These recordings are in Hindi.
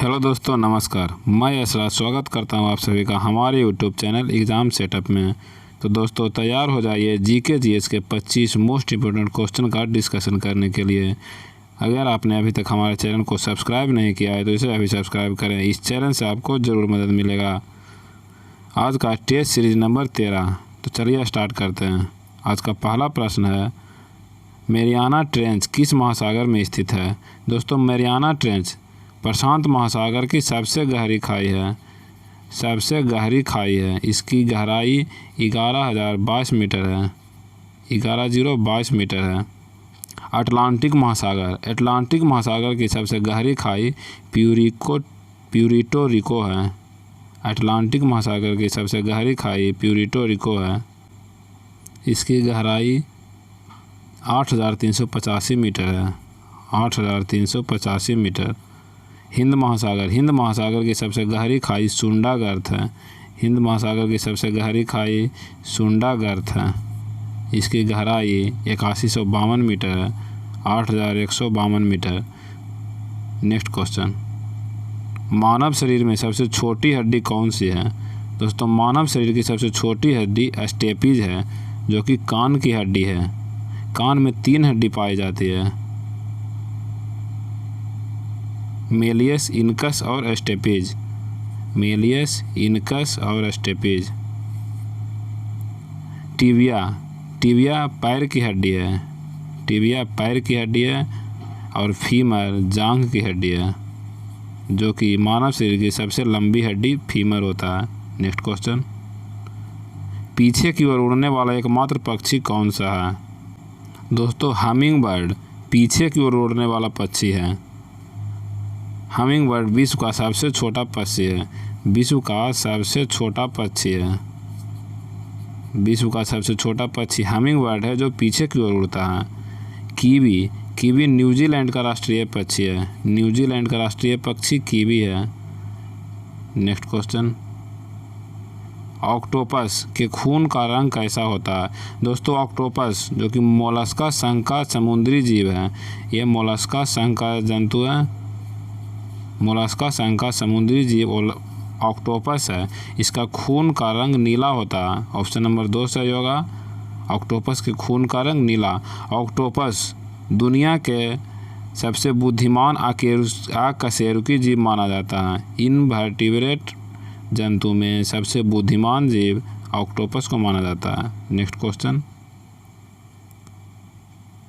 हेलो दोस्तों, नमस्कार। मैं यशराज स्वागत करता हूं आप सभी का हमारे यूट्यूब चैनल एग्ज़ाम सेटअप में। तो दोस्तों तैयार हो जाइए जीके जीएस के 25 मोस्ट इंपॉर्टेंट क्वेश्चन का डिस्कशन करने के लिए। अगर आपने अभी तक हमारे चैनल को सब्सक्राइब नहीं किया है तो इसे अभी सब्सक्राइब करें। इस चैनल से आपको ज़रूर मदद मिलेगा। आज का टेस्ट सीरीज नंबर 13। तो चलिए स्टार्ट करते हैं। आज का पहला प्रश्न है, मैरियाना ट्रेंच किस महासागर में स्थित है? दोस्तों मैरियाना ट्रेंच प्रशांत महासागर की सबसे गहरी खाई है। इसकी गहराई 11,022 मीटर है। 11,022 मीटर है। अटलांटिक महासागर की सबसे गहरी खाई प्यूरिटो रिको है। अटलांटिक महासागर की सबसे गहरी खाई प्यूरिटो रिको है। इसकी गहराई 8,385 मीटर है। 8,385 मीटर। हिंद महासागर की सबसे गहरी खाई सुंडागर्थ है। हिंद महासागर की सबसे गहरी खाई सुंडागर्थ है। इसकी गहराई 8152 मीटर है। 8,152 मीटर। नेक्स्ट क्वेश्चन, मानव शरीर में सबसे छोटी हड्डी कौन सी है? दोस्तों मानव शरीर की सबसे छोटी हड्डी स्टेपीज है, जो कि कान की हड्डी है। कान में 3 हड्डी पाई जाती है, मेलियस, इनकस और स्टेपीज। मेलियस, इनकस और स्टेपीज। टिबिया पैर की हड्डी है। टिबिया पैर की हड्डी है और फीमर जांघ की हड्डी है, जो कि मानव शरीर की सबसे लंबी हड्डी फीमर होता है। नेक्स्ट क्वेश्चन, पीछे की ओर उड़ने वाला एकमात्र पक्षी कौन सा है? दोस्तों हमिंग बर्ड पीछे की ओर उड़ने वाला पक्षी है। हमिंग बर्ड विश्व का सबसे छोटा पक्षी है। विश्व का सबसे छोटा पक्षी है। विश्व का सबसे छोटा पक्षी हमिंग बर्ड है, जो पीछे की ओर उड़ता है। कीवी न्यूजीलैंड का राष्ट्रीय पक्षी है। न्यूजीलैंड का राष्ट्रीय पक्षी कीवी है। नेक्स्ट क्वेश्चन, ऑक्टोपस के खून का रंग कैसा होता है? दोस्तों ऑक्टोपस जो कि मोलस्का संघ का समुद्री जीव है, यह मोलस्का संघ का जंतु है। मोलस्का संघ का समुद्री जीव ऑक्टोपस है। इसका खून का रंग नीला होता है। ऑप्शन नंबर 2 सही होगा। ऑक्टोपस के खून का रंग नीला। ऑक्टोपस दुनिया के सबसे बुद्धिमान अकशेरुकी जीव माना जाता है। इनवर्टिब्रेट जंतु में सबसे बुद्धिमान जीव ऑक्टोपस को माना जाता है। नेक्स्ट क्वेश्चन,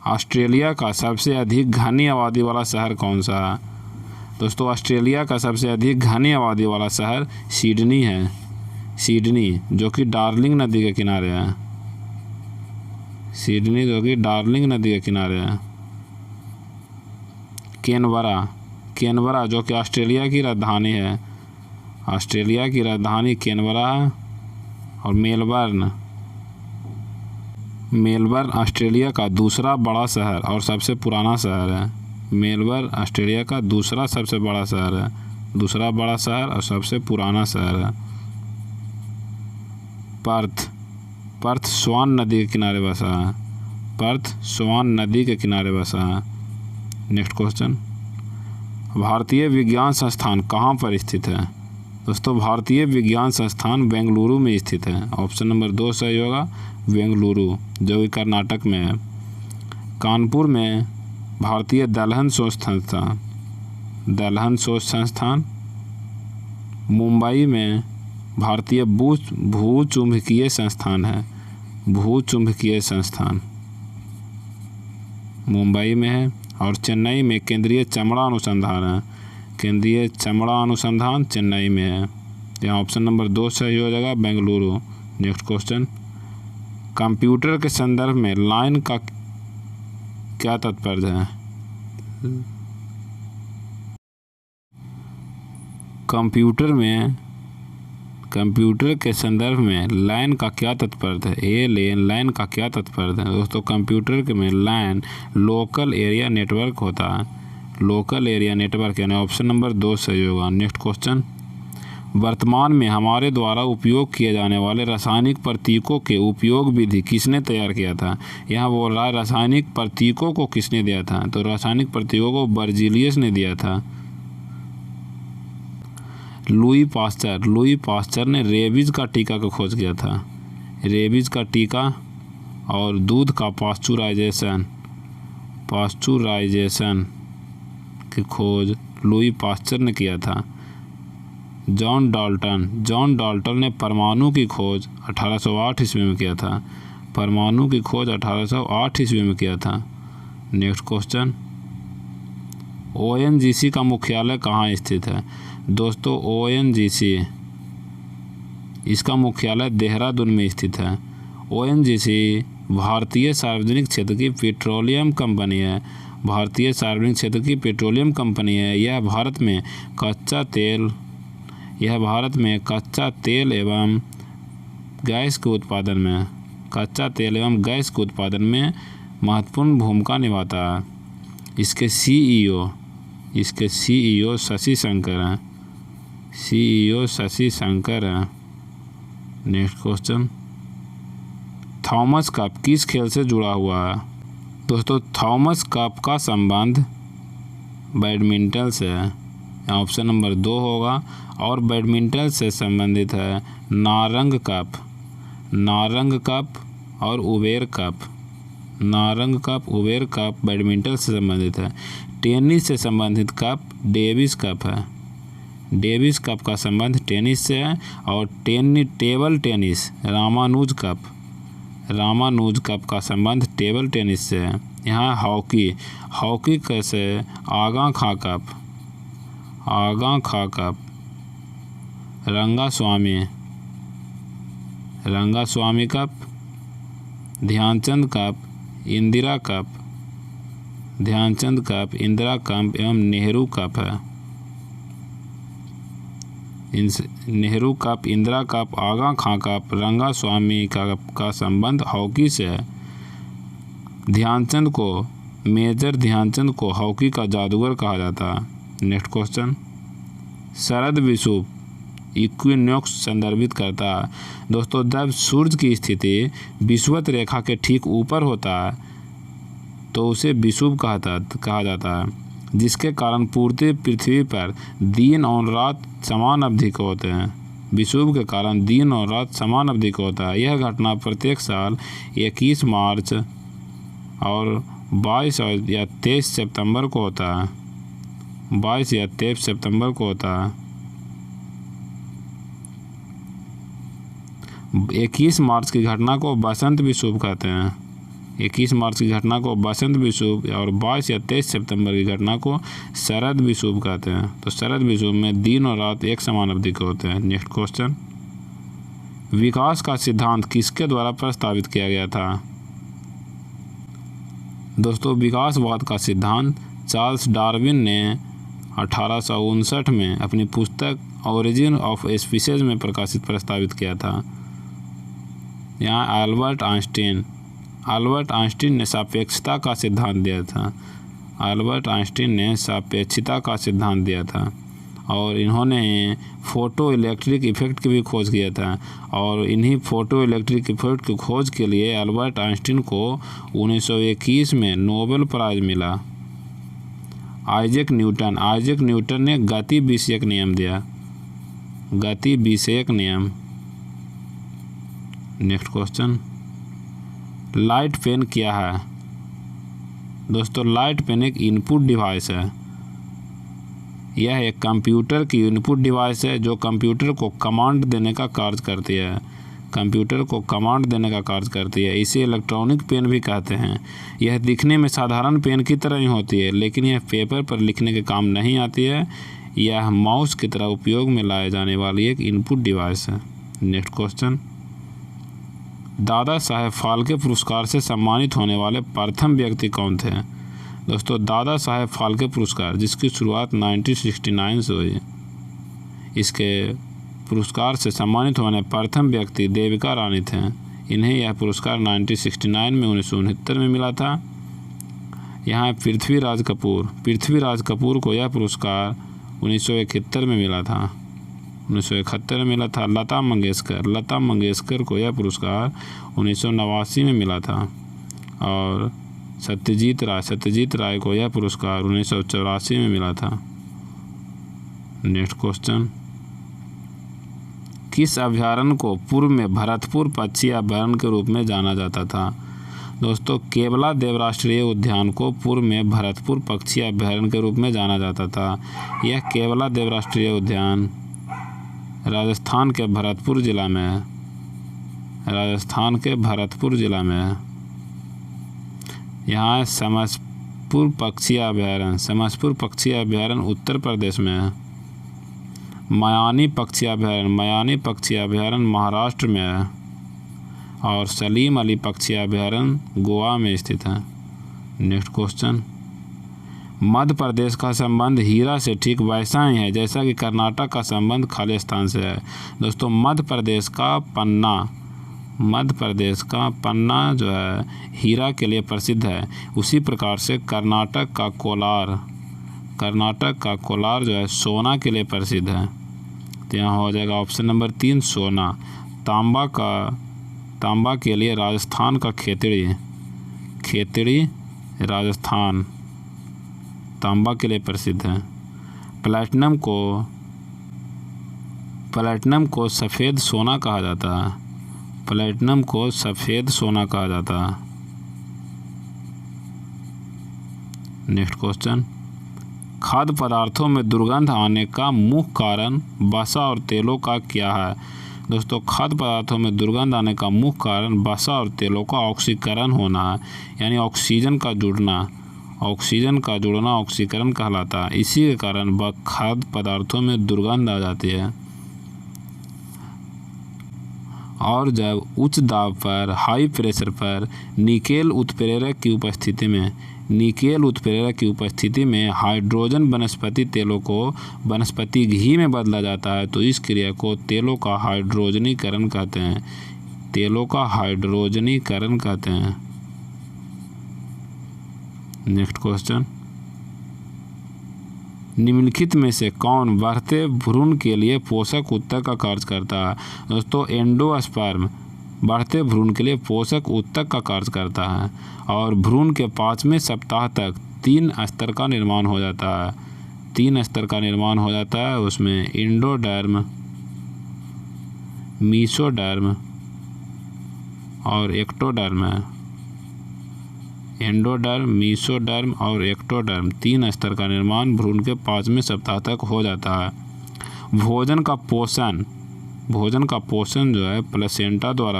ऑस्ट्रेलिया का सबसे अधिक घनी आबादी वाला शहर कौन सा है? दोस्तों ऑस्ट्रेलिया का सबसे अधिक घनी आबादी वाला शहर सिडनी है। सिडनी जो कि डार्लिंग नदी के किनारे है। सिडनी जो कि डार्लिंग नदी के किनारे है। कैनबरा जो कि ऑस्ट्रेलिया की राजधानी है। ऑस्ट्रेलिया की राजधानी कैनबरा है। और मेलबर्न ऑस्ट्रेलिया का दूसरा बड़ा शहर और सबसे पुराना शहर है। मेलबर्न ऑस्ट्रेलिया का दूसरा सबसे बड़ा शहर है। दूसरा बड़ा शहर और सबसे पुराना शहर है। पर्थ स्वान नदी के किनारे बसा है। पर्थ स्वान नदी के किनारे बसा है। नेक्स्ट क्वेश्चन, भारतीय विज्ञान संस्थान कहाँ पर स्थित है? दोस्तों भारतीय विज्ञान संस्थान बेंगलुरु में स्थित है। ऑप्शन नंबर 2 सही होगा, बेंगलुरु जो कि कर्नाटक में है। कानपुर में भारतीय दलहन शोध संस्थान। मुंबई में भारतीय भूचुंबकीय संस्थान है। भूचुंबकीय संस्थान मुंबई में है। और चेन्नई में केंद्रीय चमड़ा अनुसंधान है। केंद्रीय चमड़ा अनुसंधान चेन्नई में है। यहाँ ऑप्शन नंबर 2 सही हो जाएगा, बेंगलुरु। नेक्स्ट क्वेश्चन, कंप्यूटर के संदर्भ में लाइन का क्या तात्पर्य है? कंप्यूटर के संदर्भ में लाइन का क्या तात्पर्य है? लाइन का क्या तात्पर्य है? दोस्तों कंप्यूटर के में लाइन लोकल एरिया नेटवर्क होता है। लोकल एरिया नेटवर्क यानी ऑप्शन नंबर 2 सही होगा। नेक्स्ट क्वेश्चन, वर्तमान में हमारे द्वारा उपयोग किए जाने वाले रासायनिक प्रतीकों के उपयोग विधि किसने तैयार किया था? यहाँ बोल रहा है रासायनिक प्रतीकों को किसने दिया था, तो रासायनिक प्रतीकों को बर्जीलियस ने दिया था। लुई पास्चर ने रेबीज का टीका का खोज किया था। रेबीज का टीका और दूध का पास्चुराइजेशन की खोज लुई पास्चर ने किया था। जॉन डाल्टन ने परमाणु की खोज 1808 ईस्वी में किया था। परमाणु की खोज 1808 ईस्वी में किया था। नेक्स्ट क्वेश्चन, ONGC का मुख्यालय कहाँ स्थित है? दोस्तों ONGC इसका मुख्यालय देहरादून में स्थित है। ONGC भारतीय सार्वजनिक क्षेत्र की पेट्रोलियम कंपनी है। यह भारत में कच्चा तेल एवं गैस के उत्पादन में महत्वपूर्ण भूमिका निभाता है। इसके CEO शशि शंकर हैं। नेक्स्ट क्वेश्चन, थॉमस कप किस खेल से जुड़ा हुआ है? दोस्तों थॉमस कप का संबंध बैडमिंटन से है। ऑप्शन नंबर 2 होगा। और बैडमिंटन से संबंधित है नारंग कप और उबेर कप बैडमिंटन से संबंधित है। टेनिस से संबंधित कप डेविस कप है। डेविस कप का संबंध टेनिस से है। और टेबल टेनिस रामानुज कप का संबंध टेबल टेनिस से है। यहाँ हॉकी कैसे Aga Khan cup Rangaswamy cup, Dhyanchand cup, Indira cup एवं नेहरू कप है। Nehru cup, Indira cup, Aga Khan cup, Rangaswamy cup का संबंध हॉकी से है। मेजर ध्यानचंद को हॉकी का जादूगर कहा जाता है। नेक्स्ट क्वेश्चन, शरद विषुव इक्विनॉक्स संदर्भित करता है। दोस्तों जब सूर्य की स्थिति विषुवत रेखा के ठीक ऊपर होता है तो उसे विषुव कहा जाता है, जिसके कारण पूरी पृथ्वी पर दिन और रात समान अवधि के होते हैं। विषुव के कारण दिन और रात समान अवधि का होता है। यह घटना प्रत्येक साल 21 मार्च और 22 या 23 सितंबर को होता है। 22 या 23 सितंबर को होता है। 21 मार्च की घटना को बसंत विषुव कहते हैं। 21 मार्च की घटना को बसंत विषुव और 22 या 23 सितंबर की घटना को शरद विषुव कहते हैं। तो शरद विषुव में दिन और रात एक समान अवधि के होते हैं। नेक्स्ट क्वेश्चन, विकास का सिद्धांत किसके द्वारा प्रस्तावित किया गया था? दोस्तों विकासवाद का सिद्धांत चार्ल्स डार्विन ने 1859 में अपनी पुस्तक ओरिजिन ऑफ स्पीशीज में प्रस्तावित किया था। यहाँ अल्बर्ट आइंस्टीन ने सापेक्षता का सिद्धांत दिया था। अल्बर्ट आइंस्टीन ने सापेक्षता का सिद्धांत दिया था और इन्होंने फोटो इलेक्ट्रिक इफेक्ट की भी खोज किया था। और इन्हीं फोटो इलेक्ट्रिक इफेक्ट की खोज के लिए अल्बर्ट आइंस्टीन को 1921 में नोबेल प्राइज़ मिला। आइजैक न्यूटन ने गति विषयक नियम। नेक्स्ट क्वेश्चन, लाइट पेन क्या है? दोस्तों लाइट पेन एक इनपुट डिवाइस है। यह एक कंप्यूटर की इनपुट डिवाइस है जो कंप्यूटर को कमांड देने का कार्य करती है। इसे इलेक्ट्रॉनिक पेन भी कहते हैं। यह दिखने में साधारण पेन की तरह ही होती है, लेकिन यह पेपर पर लिखने के काम नहीं आती है। यह माउस की तरह उपयोग में लाए जाने वाली एक इनपुट डिवाइस है। नेक्स्ट क्वेश्चन, दादा साहेब फाल्के पुरस्कार से सम्मानित होने वाले प्रथम व्यक्ति कौन थे? दोस्तों दादा साहेब फाल्के पुरस्कार, जिसकी शुरुआत 1969 से हुई, इसके पुरस्कार से सम्मानित होने प्रथम व्यक्ति देविका रानी थे। इन्हें यह पुरस्कार 1969 में 1969 में मिला था। यहाँ पृथ्वीराज कपूर को यह पुरस्कार 1971 में मिला था। 1971 में मिला था। लता मंगेशकर को यह पुरस्कार 1989 में मिला था। और सत्यजीत राय को यह पुरस्कार 1984 में मिला था। नेक्स्ट क्वेश्चन, किस अभयारण्य को पूर्व में भरतपुर पक्षी अभयारण्य के रूप में जाना जाता था? दोस्तों, केवला देव राष्ट्रीय उद्यान को पूर्व में भरतपुर पक्षी अभयारण्य के रूप में जाना जाता था। यह केवला देव राष्ट्रीय उद्यान राजस्थान के भरतपुर जिला में है। राजस्थान के भरतपुर जिला में है। यहाँ समसपुर पक्षी अभयारण्य, समसपुर पक्षी अभयारण्य उत्तर प्रदेश में है। मयानी पक्षी अभयारण्य, मयानी पक्षी अभयारण्य महाराष्ट्र में है। और सलीम अली पक्षी अभयारण्य गोवा में स्थित है। नेक्स्ट क्वेश्चन, मध्य प्रदेश का संबंध हीरा से ठीक वैसा ही है जैसा कि कर्नाटक का संबंध खालिस्तान से है। दोस्तों, मध्य प्रदेश का पन्ना जो है हीरा के लिए प्रसिद्ध है। उसी प्रकार से कर्नाटक का कोलार जो है सोना के लिए प्रसिद्ध है। तो यहाँ हो जाएगा ऑप्शन नंबर 3 सोना। तांबा के लिए राजस्थान का खेतड़ी राजस्थान तांबा के लिए प्रसिद्ध है। प्लैटिनम को सफ़ेद सोना कहा जाता है। प्लैटिनम को सफ़ेद सोना कहा जाता है। नेक्स्ट क्वेश्चन, खाद्य पदार्थों में दुर्गंध आने का मुख्य कारण वसा और तेलों का क्या है? दोस्तों, खाद्य पदार्थों में दुर्गंध आने का मुख्य कारण वसा और तेलों का ऑक्सीकरण होना है, यानी ऑक्सीजन का जुड़ना ऑक्सीकरण कहलाता है। इसी के कारण खाद्य पदार्थों में दुर्गंध आ जाती है। और जब उच्च दाब पर हाई प्रेशर पर निकेल उत्प्रेरक की उपस्थिति में हाइड्रोजन वनस्पति तेलों को वनस्पति घी में बदला जाता है, तो इस क्रिया को तेलों का हाइड्रोजनीकरण कहते हैं। नेक्स्ट क्वेश्चन, निम्नलिखित में से कौन बढ़ते भ्रूण के लिए पोषक ऊतक का कार्य करता है? दोस्तों, एंडोस्पर्म बढ़ते भ्रूण के लिए पोषक ऊतक का कार्य करता है। और भ्रूण के 5वें सप्ताह तक 3 स्तर का निर्माण हो जाता है। उसमें एंडोडर्म, मीसोडर्म और एक्टोडर्म है। एंडोडर्म, मीसोडर्म और एक्टोडर्म 3 स्तर का निर्माण भ्रूण के 5वें सप्ताह तक हो जाता है। भोजन का पोषण जो है प्लेसेंटा द्वारा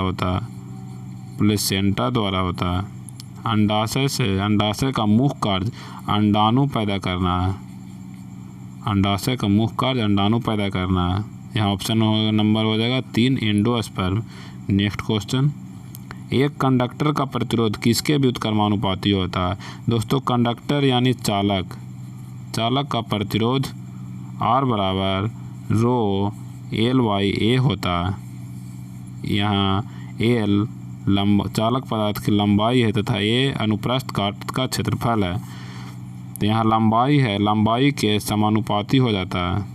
होता है। अंडाशय का मुख्य कार्य अंडाणु पैदा करना है। यहाँ ऑप्शन नंबर हो जाएगा 3 एंडोस्पर्म। नेक्स्ट क्वेश्चन, एक कंडक्टर का प्रतिरोध किसके व्युत्क्रमानुपाती होता है? दोस्तों, कंडक्टर यानी चालक का प्रतिरोध R बराबर रो L/A होता है। यहाँ L चालक पदार्थ की लंबाई है तथा A अनुप्रस्थ काट का क्षेत्रफल है। तो यहाँ लंबाई के समानुपाती हो जाता है।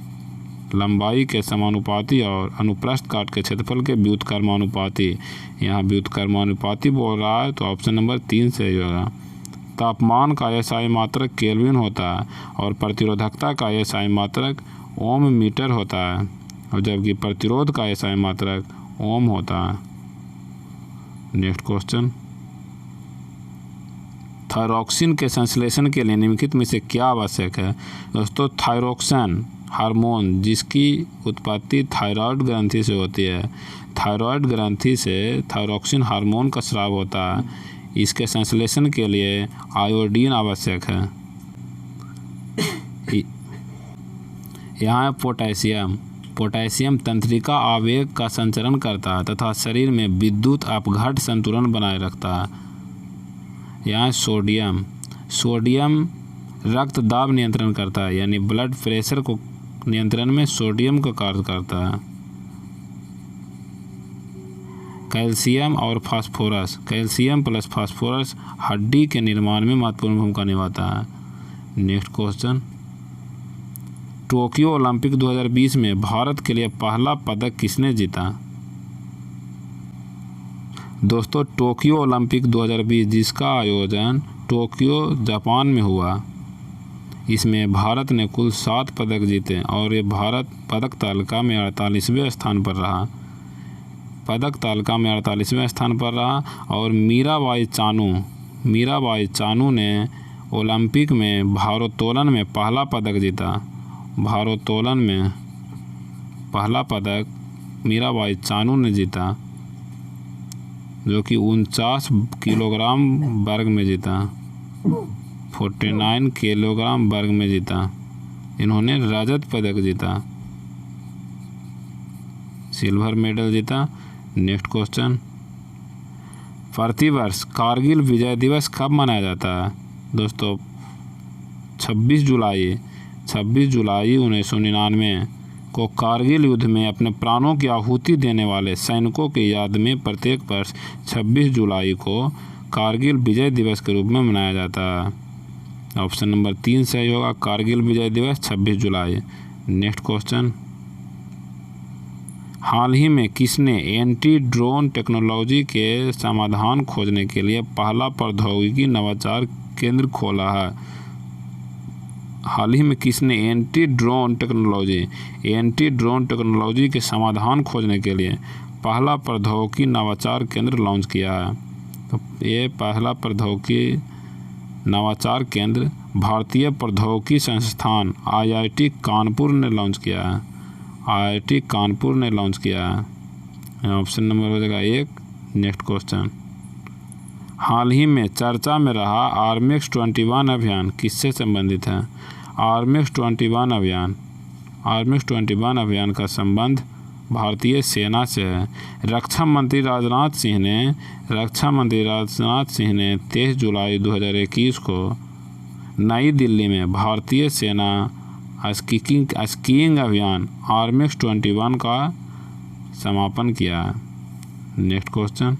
लंबाई के समानुपाती और अनुप्रस्थ काट के क्षेत्रफल के व्युत्क्रमानुपाती। यहाँ व्युत्क्रमानुपाती बोल रहा है, तो ऑप्शन नंबर 3 सही होगा। तापमान का SI मात्रक केल्विन होता है और प्रतिरोधकता का SI मात्रक ओम मीटर होता है, और जबकि प्रतिरोध का SI मात्रक ओम होता है। नेक्स्ट क्वेश्चन, थायरॉक्सिन के संश्लेषण के लिए निम्नलिखित में से क्या आवश्यक है? दोस्तों, थायरॉक्सिन हार्मोन जिसकी उत्पत्ति थायराइड ग्रंथि से होती है। थायराइड ग्रंथि से थायरॉक्सिन हार्मोन का स्राव होता है। इसके संश्लेषण के लिए आयोडीन आवश्यक है। यहाँ पोटेशियम तंत्रिका आवेग का संचरण करता है तथा शरीर में विद्युत अपघट्ट संतुलन बनाए रखता है। यहाँ सोडियम रक्त दाब नियंत्रण करता है, यानी ब्लड प्रेशर को नियंत्रण में सोडियम का कार्य करता है। कैल्शियम प्लस फास्फोरस हड्डी के निर्माण में महत्वपूर्ण भूमिका निभाता है। नेक्स्ट क्वेश्चन, टोक्यो ओलंपिक 2020 में भारत के लिए पहला पदक किसने जीता? दोस्तों, टोक्यो ओलंपिक 2020 जिसका आयोजन टोक्यो जापान में हुआ, इसमें भारत ने कुल 7 पदक जीते और ये भारत पदक तालिका में 48वें स्थान पर रहा। पदक तालिका में 48वें स्थान पर रहा। और मीराबाई चानू ने ओलंपिक में भारोत्तोलन में पहला पदक जीता। भारोत्तोलन में पहला पदक मीराबाई चानू ने जीता, जो कि 49 किलोग्राम वर्ग में जीता, 49 किलोग्राम वर्ग में जीता। इन्होंने रजत पदक जीता, सिल्वर मेडल जीता। नेक्स्ट क्वेश्चन, प्रतिवर्ष कारगिल विजय दिवस कब मनाया जाता है? दोस्तों 26 जुलाई 1999 को कारगिल युद्ध में अपने प्राणों की आहुति देने वाले सैनिकों की याद में प्रत्येक वर्ष 26 जुलाई को कारगिल विजय दिवस के रूप में मनाया जाता है। ऑप्शन नंबर 3 सही होगा, कारगिल विजय दिवस 26 जुलाई। नेक्स्ट क्वेश्चन, हाल ही में किसने एंटी ड्रोन टेक्नोलॉजी के समाधान खोजने के लिए पहला प्रौद्योगिकी नवाचार केंद्र खोला है? हाल ही में किसने एंटी ड्रोन टेक्नोलॉजी के समाधान खोजने के लिए पहला प्रौद्योगिकी नवाचार केंद्र लॉन्च किया है? तो ये पहला प्रौद्योगिकी नवाचार केंद्र भारतीय प्रौद्योगिकी संस्थान IIT कानपुर ने लॉन्च किया है। IIT कानपुर ने लॉन्च किया है। ऑप्शन नंबर हो जाएगा 1। नेक्स्ट क्वेश्चन, हाल ही में चर्चा में रहा आर्मेक्स 21 अभियान किससे संबंधित है? आर्मेक्स 21 अभियान का संबंध भारतीय सेना से है। रक्षा मंत्री राजनाथ सिंह ने 23 जुलाई 2021 को नई दिल्ली में भारतीय सेना स्कीइंग अभियान आर्मेक्स 21 का समापन किया। नेक्स्ट क्वेश्चन,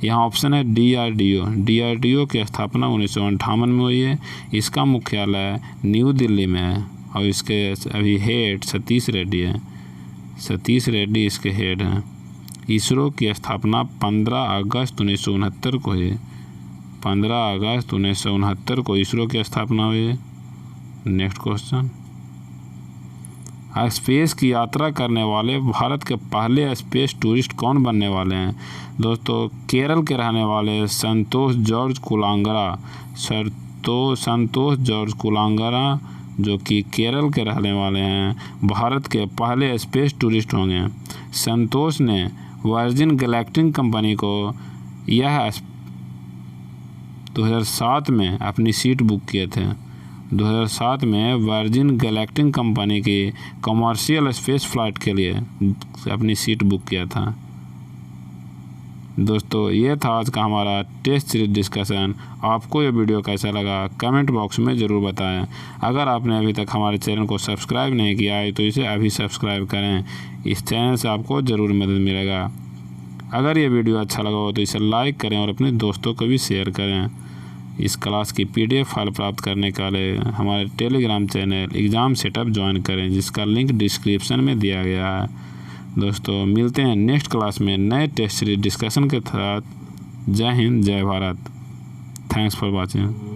यहाँ ऑप्शन है DRDO की स्थापना 1958 में हुई है। इसका मुख्यालय न्यू दिल्ली में है और इसके अभी हेड सतीश रेड्डी है। सतीश रेड्डी इसके हेड हैं। इसरो की स्थापना 15 अगस्त 1969 को हुई। 15 अगस्त 1969 को इसरो की स्थापना हुई है। नेक्स्ट क्वेश्चन, स्पेस की यात्रा करने वाले भारत के पहले स्पेस टूरिस्ट कौन बनने वाले हैं? दोस्तों केरल के रहने वाले संतोष जॉर्ज कुलांगरा जो कि केरल के रहने वाले हैं, भारत के पहले स्पेस टूरिस्ट होंगे। संतोष ने वर्जिन गैलेक्टिक कंपनी को यह 2007 में अपनी सीट बुक किए थे। 2007 में वर्जिन गैलेक्टिक कंपनी की कमर्शियल स्पेस फ्लाइट के लिए अपनी सीट बुक किया था। दोस्तों ये था आज का हमारा टेस्ट सीरीज डिस्कशन। आपको ये वीडियो कैसा लगा कमेंट बॉक्स में ज़रूर बताएं। अगर आपने अभी तक हमारे चैनल को सब्सक्राइब नहीं किया है तो इसे अभी सब्सक्राइब करें। इस चैनल से आपको ज़रूर मदद मिलेगा। अगर ये वीडियो अच्छा लगा हो तो इसे लाइक करें और अपने दोस्तों को भी शेयर करें। इस क्लास की PDF फाइल प्राप्त करने के लिए हमारे Telegram channel exam setup join करें, जिसका लिंक डिस्क्रिप्शन में दिया गया है। दोस्तों मिलते हैं नेक्स्ट क्लास में नए टेस्ट सीरीज डिस्कशन के साथ। जय हिंद, जय भारत। Thanks for watching.